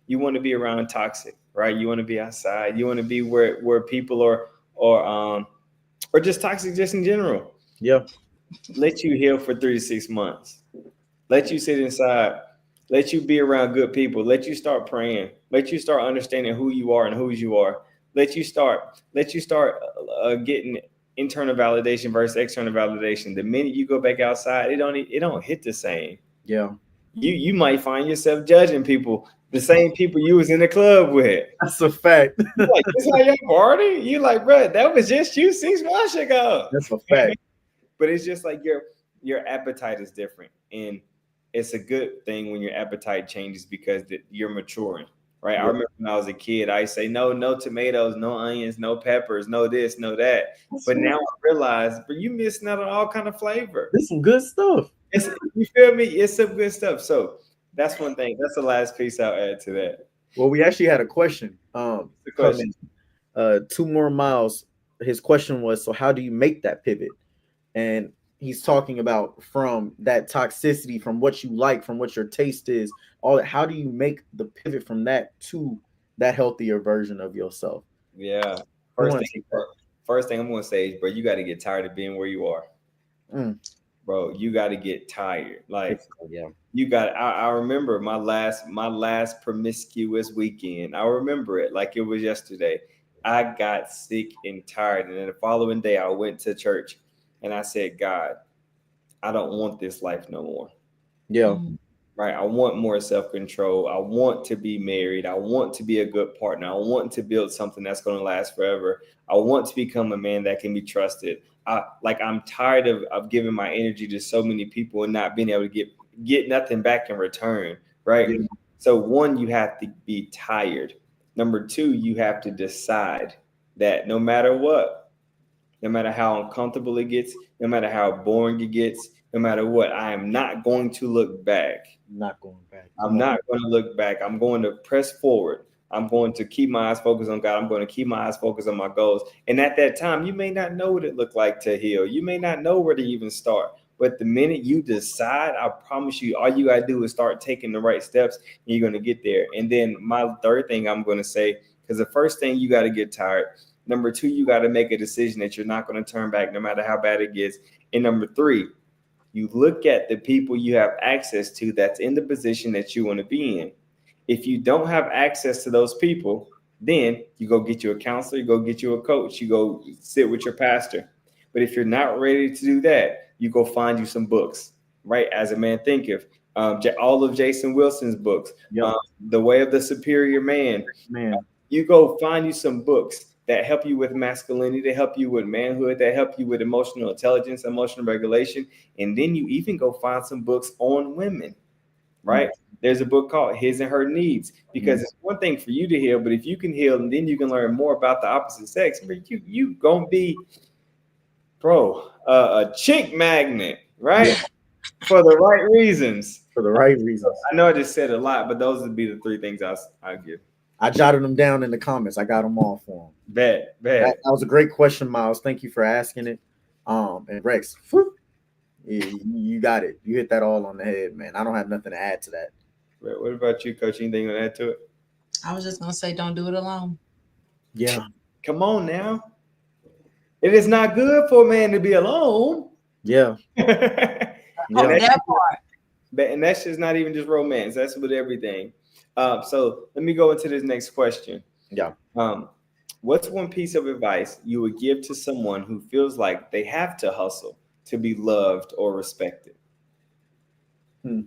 You want to be around toxic, right? You want to be outside. You want to be where people are or just toxic just in general. Yeah. Let you heal for 3 to 6 months. Let you sit inside. Let you be around good people. Let you start praying. Let you start understanding who you are and whose you are. Let you start getting internal validation versus external validation. The minute you go back outside, it don't hit the same. Yeah. You might find yourself judging people, the same people you was in the club with. That's a fact. You like, this how you party? You like, bro, that was just you 6 months ago. That's a fact. But it's just like your appetite is different, and it's a good thing when your appetite changes because you're maturing, right? I Yeah. remember when I was a kid, I used to say no tomatoes, no onions, no peppers, no this, no that. That's But right. now I realize, but you missing out on all kind of flavor. This some good stuff. It's, you feel me? It's some good stuff. So that's one thing. That's the last piece I'll add to that. Well, we actually had a question The come question. in. 2 more miles. His question was, so how do you make that pivot? And he's talking about from that toxicity, from what you like, from what your taste is, all that. How do you make the pivot from that to that healthier version of yourself? Yeah. Who First want thing, to take that? first thing I'm gonna say is, bro, you got to get tired of being where you are, Mm, bro. You got to get tired. Like yeah. you got. I remember my last promiscuous weekend. I remember it like it was yesterday. I got sick and tired, and then the following day I went to church, and I said, God, I don't want this life no more. Yeah. Right? I want more self control. I want to be married. I want to be a good partner. I want to build something that's going to last forever. I want to become a man that can be trusted. I'm tired of giving my energy to so many people and not being able to get nothing back in return. Right? Yeah. So one, you have to be tired. Number two, you have to decide that no matter what, no matter how uncomfortable it gets, no matter how boring it gets, no matter what, I am not going to look back. Not going back. I'm Come on. not going to look back. I'm going to press forward. I'm going to keep my eyes focused on God. I'm going to keep my eyes focused on my goals. And at that time, you may not know what it looked like to heal. You may not know where to even start. But the minute you decide, I promise you, all you got to do is start taking the right steps and you're going to get there. And then my third thing I'm going to say, because the first thing you got to get tired. Number two, you got to make a decision that you're not going to turn back no matter how bad it gets. And number three, you look at the people you have access to that's in the position that you want to be in. If you don't have access to those people, then you go get you a counselor, you go get you a coach, you go sit with your pastor. But if you're not ready to do that, you go find you some books, right? As a Man Thinketh, all of Jason Wilson's books, Yep. The Way of the Superior Man. Man. You go find you some books that help you with masculinity, that help you with manhood, that help you with emotional intelligence, emotional regulation, and then you even go find some books on women, Mm. right? There's a book called His and Her Needs, because Mm. it's one thing for you to heal, but if you can heal and then you can learn more about the opposite sex, you gonna be, bro, a chick magnet, Yeah. right? For the right reasons. For the right reasons. I know I just said a lot, but those would be the three things I give. I jotted them down in the comments. I got them all for them. Bad, bad. That was a great question, Miles. Thank you for asking it. And Rex, whew, you got it. You hit that all on the head, man. I don't have nothing to add to that. What about you, Coach? Anything you want to add to it? I was just gonna say, don't do it alone. Yeah. Come on now. It is not good for a man to be alone. Yeah. and, Yeah. that's, That part. and that's just not even just romance. That's with everything. So let me go into this next question. Yeah. Um, what's one piece of advice you would give to someone who feels like they have to hustle to be loved or respected? Hmm.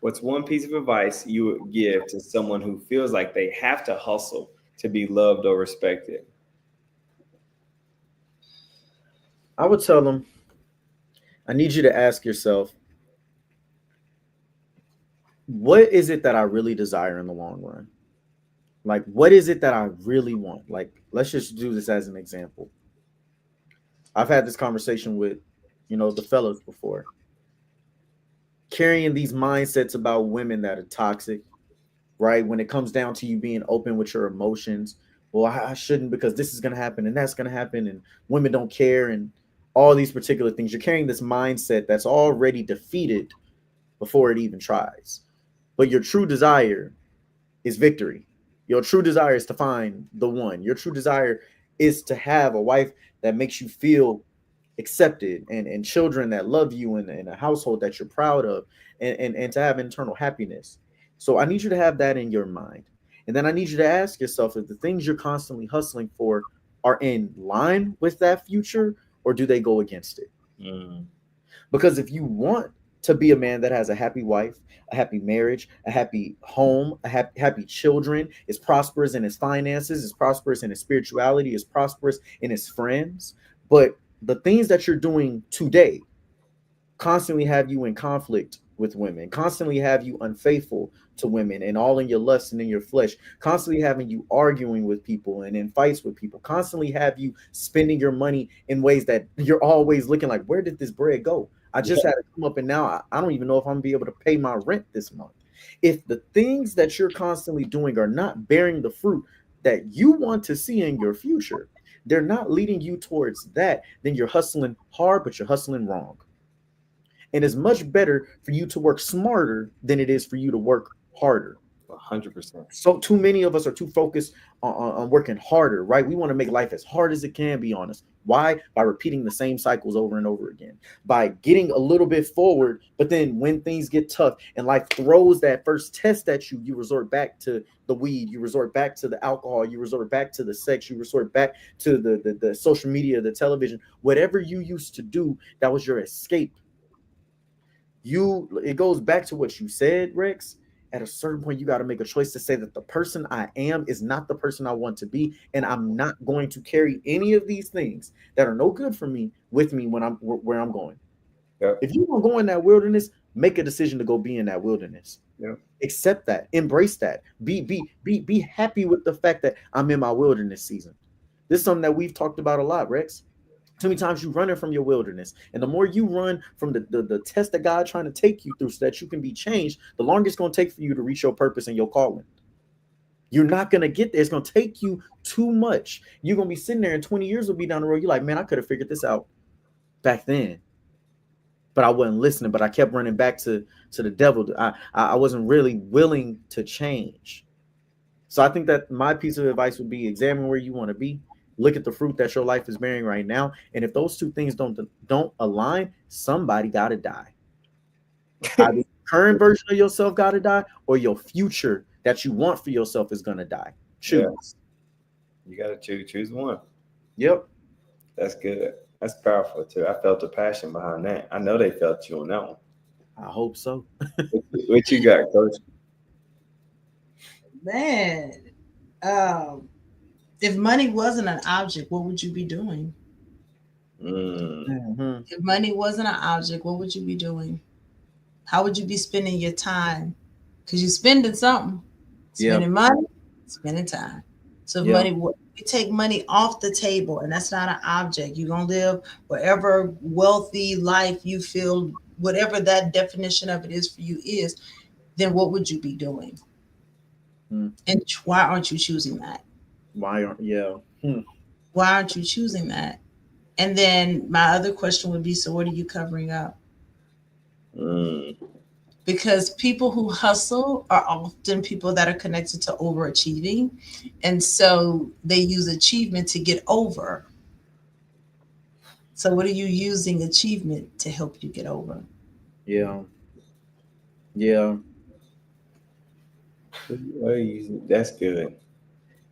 What's one piece of advice you would give to someone who feels like they have to hustle to be loved or respected? I would tell them, I need you to ask yourself, what is it that I really desire in the long run? Like, what is it that I really want? Like, let's just do this as an example. I've had this conversation with, the fellows before. Carrying these mindsets about women that are toxic, right? When it comes down to you being open with your emotions, well, I shouldn't because this is going to happen and that's going to happen and women don't care and all these particular things. You're carrying this mindset that's already defeated before it even tries. But your true desire is victory. Your true desire is to find the one. Your true desire is to have a wife that makes you feel accepted and children that love you and a household that you're proud of and to have internal happiness. So I need you to have that in your mind. And then I need you to ask yourself if the things you're constantly hustling for are in line with that future or do they go against it? Mm. Because if you want to be a man that has a happy wife, a happy marriage, a happy home, happy children, is prosperous in his finances, is prosperous in his spirituality, is prosperous in his friends, but the things that you're doing today constantly have you in conflict with women, constantly have you unfaithful to women and all in your lust and in your flesh, constantly having you arguing with people and in fights with people, constantly have you spending your money in ways that you're always looking like, where did this bread go? I just had to come up and now I don't even know if I'm gonna be able to pay my rent this month. If the things that you're constantly doing are not bearing the fruit that you want to see in your future, they're not leading you towards that, then you're hustling hard, but you're hustling wrong. And it's much better for you to work smarter than it is for you to work harder. 100%. So too many of us are too focused on working harder, right? We want to make life as hard as it can be on us. Why? By repeating the same cycles over and over again, by getting a little bit forward, but then when things get tough and life throws that first test at you, you resort back to the weed, you resort back to the alcohol, you resort back to the sex, you resort back to the social media, the television, whatever you used to do, that was your escape. It goes back to what you said, Rex. At a certain point, you got to make a choice to say that the person I am is not the person I want to be, and I'm not going to carry any of these things that are no good for me with me when I'm where I'm going. Yep. If you want to go in that wilderness, make a decision to go be in that wilderness. Yep. Accept that, embrace that, be happy with the fact that I'm in my wilderness season. This is something that we've talked about a lot, Rex. Too many times you running from your wilderness, and the more you run from the test that God trying to take you through so that you can be changed, the longer it's going to take for you to reach your purpose and your calling. You're not going to get there. It's going to take you too much. You're going to be sitting there and 20 years will be down the road. You're like, man, I could have figured this out back then, but I wasn't listening. But I kept running back to the devil. I wasn't really willing to change. So I think that my piece of advice would be examine where you want to be, look at the fruit that your life is bearing right now. And if those two things don't align, somebody gotta die. Either the current version of yourself gotta die, or your future that you want for yourself is gonna die. Yeah, Choose. you gotta choose one. Yep. That's good. That's powerful too. I felt the passion behind that. I know they felt you on that one. I hope so. What you got, Coach? Man, um, if money wasn't an object, what would you be doing? Mm, Hmm. If money wasn't an object, what would you be doing? How would you be spending your time? Because you're spending something, Yeah. spending money, spending time. So if Yeah. money, we take money off the table, and that's not an object. You're gonna live whatever wealthy life you feel, whatever that definition of it is for you is. Then what would you be doing? Mm. And why aren't you choosing that? Why aren't yeah. Hmm. Why aren't you choosing that? And then my other question would be, so what are you covering up? mm, Because people who hustle are often people that are connected to overachieving. And so they use achievement to get over. So, what are you using achievement to help you get over? Yeah. Yeah. that's good.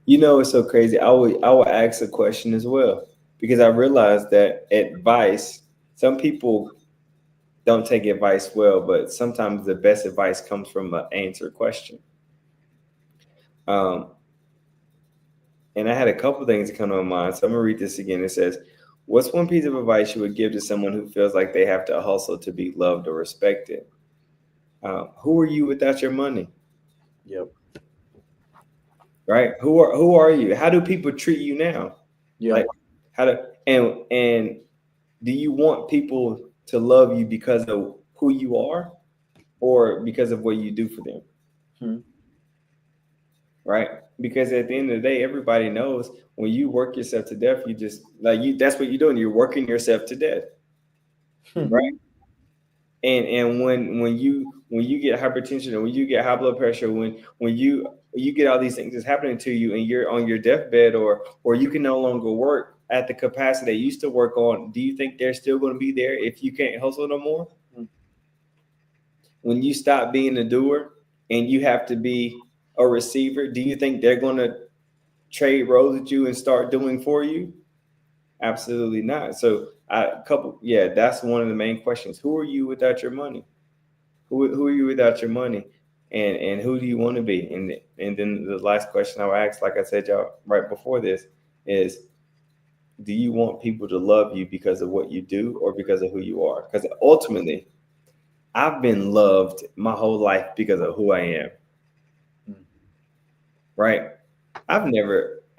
You know, it's so crazy. I would ask a question as well because I realized that advice. Some people don't take advice well, but sometimes the best advice comes from an answered question. Um, and I had a couple things that come to my mind, so I'm gonna read this again. It says, "What's one piece of advice you would give to someone who feels like they have to hustle to be loved or respected? Who are you without your money? Yep. Right? Who are you? How do people treat you now? Yeah. Like how do and do you want people to love you because of who you are or because of what you do for them? Hmm. Right? Because at the end of the day, everybody knows when you work yourself to death, you just like you that's what you're doing. You're working yourself to death. Hmm. Right? And when you get hypertension or when you get high blood pressure, when you get all these things that's happening to you and you're on your deathbed or you can no longer work at the capacity you used to work on, do you think they're still going to be there if you can't hustle no more? Hmm. When you stop being a doer and you have to be a receiver, do you think they're going to trade roles with you and start doing for you? Absolutely not. So yeah, that's one of the main questions. Who are you without your money? Who are you without your money? And who do you want to be? And then the last question I would ask, like I said y'all right before this, is do you want people to love you because of what you do or because of who you are? Because ultimately, I've been loved my whole life because of who I am, Hmm. right?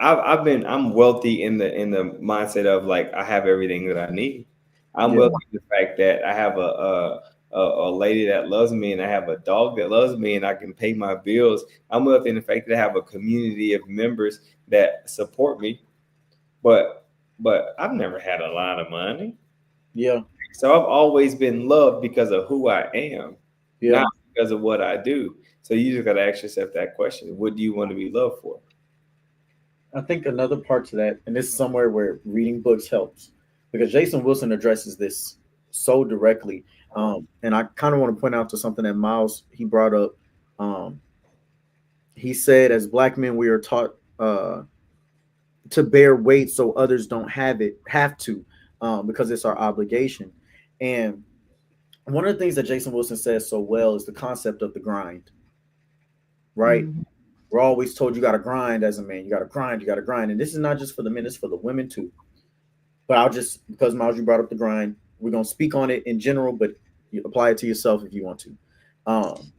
I'm wealthy in the mindset of like I have everything that I need. I'm Yeah. wealthy in the fact that I have a lady that loves me and I have a dog that loves me and I can pay my bills. I'm wealthy in the fact that I have a community of members that support me. But I've never had a lot of money. Yeah. So I've always been loved because of who I am, Yeah. not because of what I do. So you just gotta ask yourself that question. What do you want to be loved for? I think another part to that, and this is somewhere where reading books helps, because Jason Wilson addresses this so directly. And I kind of want to point out to something that Miles he brought up. Um, he said, as black men, we are taught to bear weight so others don't have to, because it's our obligation. And one of the things that Jason Wilson says so well is the concept of the grind, right? Mhm. We're always told you got to grind as a man. You got to grind. You got to grind. And this is not just for the men; it's for the women too. But I'll just because Miles, you brought up the grind, we're gonna speak on it in general, but you apply it to yourself if you want to. Um,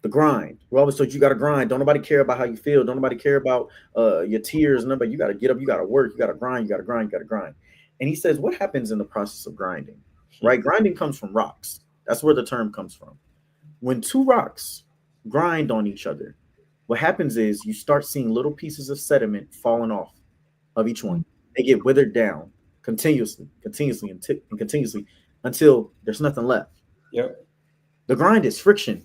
the grind. We're always told you got to grind. Don't nobody care about how you feel. Don't nobody care about your tears. Nobody. You got to get up. You got to work. You got to grind. You got to grind. You got to grind. And he says, what happens in the process of grinding? Right? Grinding comes from rocks. That's where the term comes from. When two rocks grind on each other, what happens is you start seeing little pieces of sediment falling off of each one. They get withered down continuously, and continuously until there's nothing left. Yep. The grind is friction.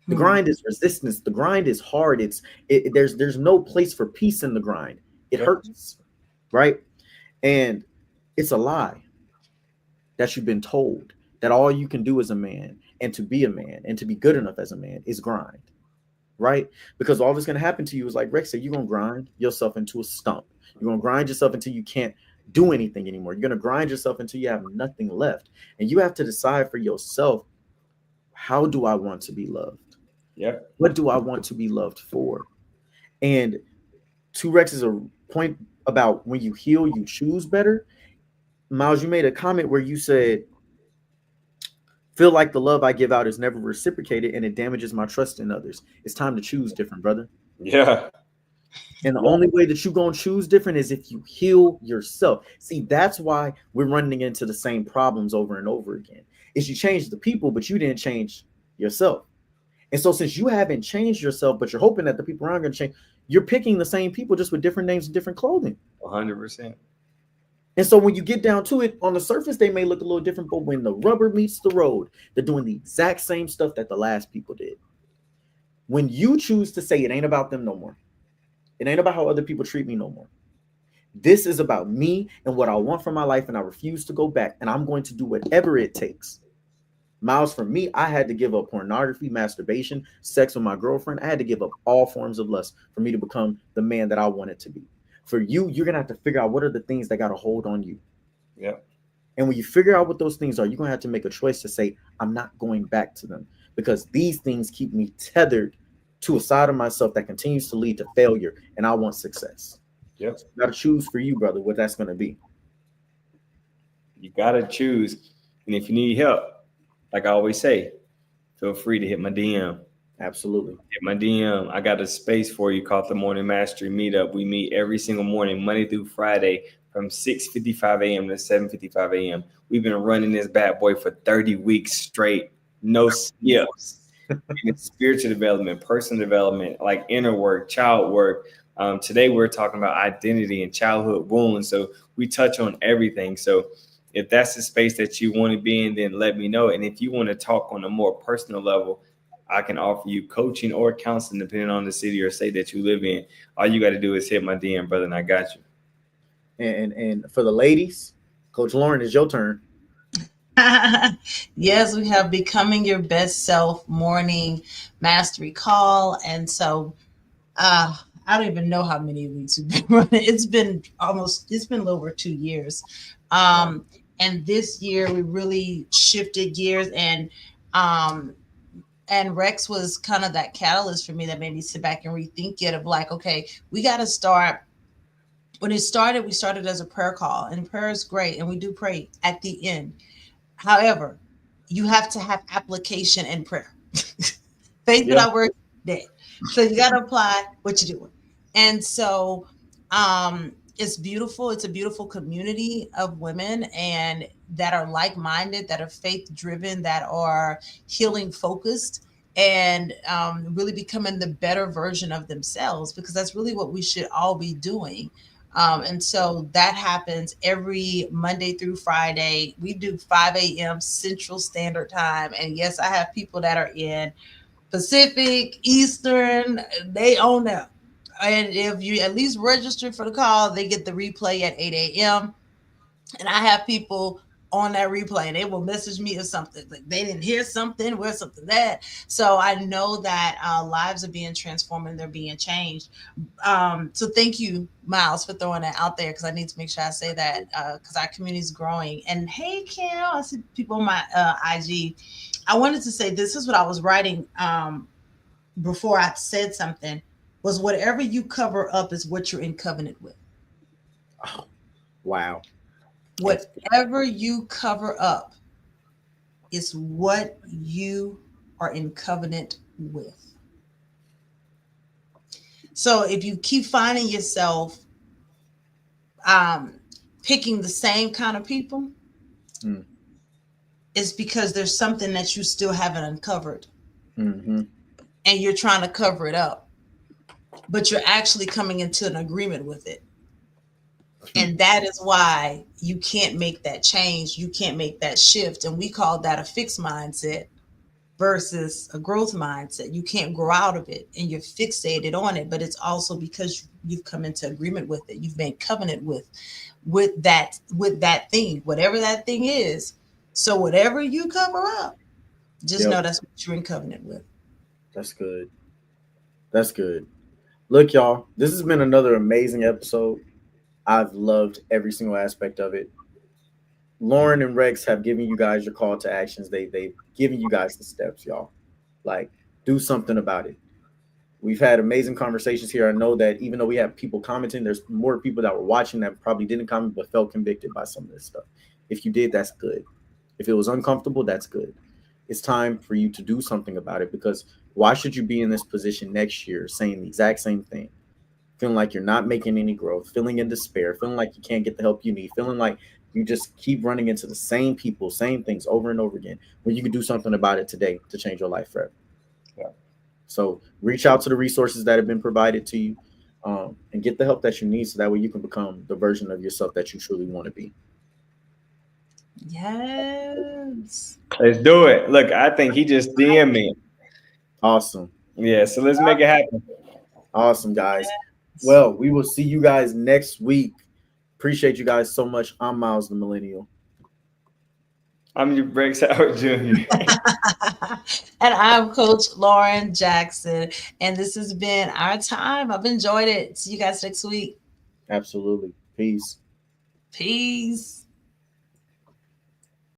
The Hmm. grind is resistance. The grind is hard. There's no place for peace in the grind. It Yep. hurts, right? And it's a lie that you've been told that all you can do as a man and to be a man and to be good enough as a man is grind, right? Because all that's going to happen to you is like Rex said, you're going to grind yourself into a stump. You're going to grind yourself until you can't do anything anymore. You're going to grind yourself until you have nothing left. And you have to decide for yourself, how do I want to be loved? Yep. What do I want to be loved for? And to Rex's a point about when you heal, you choose better. Miles, you made a comment where you said, feel like the love I give out is never reciprocated and it damages my trust in others. It's time to choose different, brother. Yeah. And the Yeah. only way that you're going to choose different is if you heal yourself. See, that's why we're running into the same problems over and over again. Is you change the people, but you didn't change yourself. And so since you haven't changed yourself, but you're hoping that the people around are going to change, you're picking the same people just with different names and different clothing. 100%. And so when you get down to it, on the surface, they may look a little different, but when the rubber meets the road, they're doing the exact same stuff that the last people did. When you choose to say it ain't about them no more, it ain't about how other people treat me no more. This is about me and what I want for my life, and I refuse to go back, and I'm going to do whatever it takes. Miles, for me, I had to give up pornography, masturbation, sex with my girlfriend. I had to give up all forms of lust for me to become the man that I wanted to be. For you, you're going to have to figure out what are the things that got a hold on you. Yep. And when you figure out what those things are, you're going to have to make a choice to say, I'm not going back to them because these things keep me tethered to a side of myself that continues to lead to failure. And I want success. Yep. So you got to choose for you, brother, what that's going to be. You gotta choose. And if you need help, like I always say, feel free to hit my DM. Absolutely. Hit my DM. I got a space for you called the Morning Mastery Meetup. We meet every single morning, Monday through Friday, from 6:55 a.m. to 7:55 a.m. We've been running this bad boy for 30 weeks straight, no skips. And it's spiritual development, personal development, like inner work, child work. Today we're talking about identity and childhood wounds. So we touch on everything. So if that's the space that you want to be in, then let me know. And if you want to talk on a more personal level, I can offer you coaching or counseling depending on the city or state that you live in. All you got to do is hit my DM, brother, and I got you. And for the ladies, Coach Lauren, it's your turn. Yes, we have Becoming Your Best Self morning mastery call. And so uh I don't even know how many weeks we've been running. It's been a little over 2 years. Wow. Um and this year we really shifted gears, um and Rex was kind of that catalyst for me that made me sit back and rethink it of like, okay, we gotta start. When it started, we started as a prayer call, and prayer is great, and we do pray at the end. However, you have to have application and prayer. Faith Yeah. without works is dead. So you got to apply what you're doing. And so it's beautiful. It's a beautiful community of women and that are like-minded, that are faith-driven, that are healing focused, and really becoming the better version of themselves, because that's really what we should all be doing. And so that happens every Monday through Friday. We do 5 a.m. Central Standard Time. And yes, I have people that are in Pacific, Eastern, they own them. And if you at least register for the call, they get the replay at 8 a.m. And I have people on that replay and they will message me or something like they didn't hear something, where something that. So I know that lives are being transformed and they're being changed. So thank you, Miles, for throwing that out there, because I need to make sure I say that because our community is growing. And hey, Cal, I see people on my IG. I wanted to say this is what I was writing before I said something, was whatever you cover up is what you're in covenant with. Oh, wow. That's Whatever you cover up is what you are in covenant with. So if you keep finding yourself um, picking the same kind of people, mm, it's because there's something that you still haven't uncovered mm-hmm. and you're trying to cover it up, but you're actually coming into an agreement with it. And that is why you can't make that change. You can't make that shift. And we call that a fixed mindset. versus a growth mindset. You can't grow out of it and you're fixated on it, but it's also because you've come into agreement with it. You've made covenant with that thing, whatever that thing is. So whatever you cover up, just know Yep, that's what you're in covenant with. that's good. That's good. Look, y'all, this has been another amazing episode. I've loved every single aspect of it. Lauren and Rex have given you guys your call to actions. They've given you guys the steps, y'all. Like, do something about it. We've had amazing conversations here. I know that even though we have people commenting, there's more people that were watching that probably didn't comment but felt convicted by some of this stuff. If you did, that's good. If it was uncomfortable, that's good. It's time for you to do something about it, because why should you be in this position next year saying the exact same thing? Feeling like you're not making any growth, feeling in despair, feeling like you can't get the help you need, feeling like you just keep running into the same people, same things over and over again, when you can do something about it today to change your life forever. Yeah. So reach out to the resources that have been provided to you, and get the help that you need so that way you can become the version of yourself that you truly want to be. Yes. Let's do it. Look, I think he just DM me. Awesome. Yeah, so let's make it happen. Awesome, guys. Well, we will see you guys next week. Appreciate you guys so much. I'm Miles the Millennial. I'm your Breaks Howard Jr. And I'm Coach Lauren Jackson. And this has been our time. I've enjoyed it. See you guys next week. Absolutely. Peace. Peace.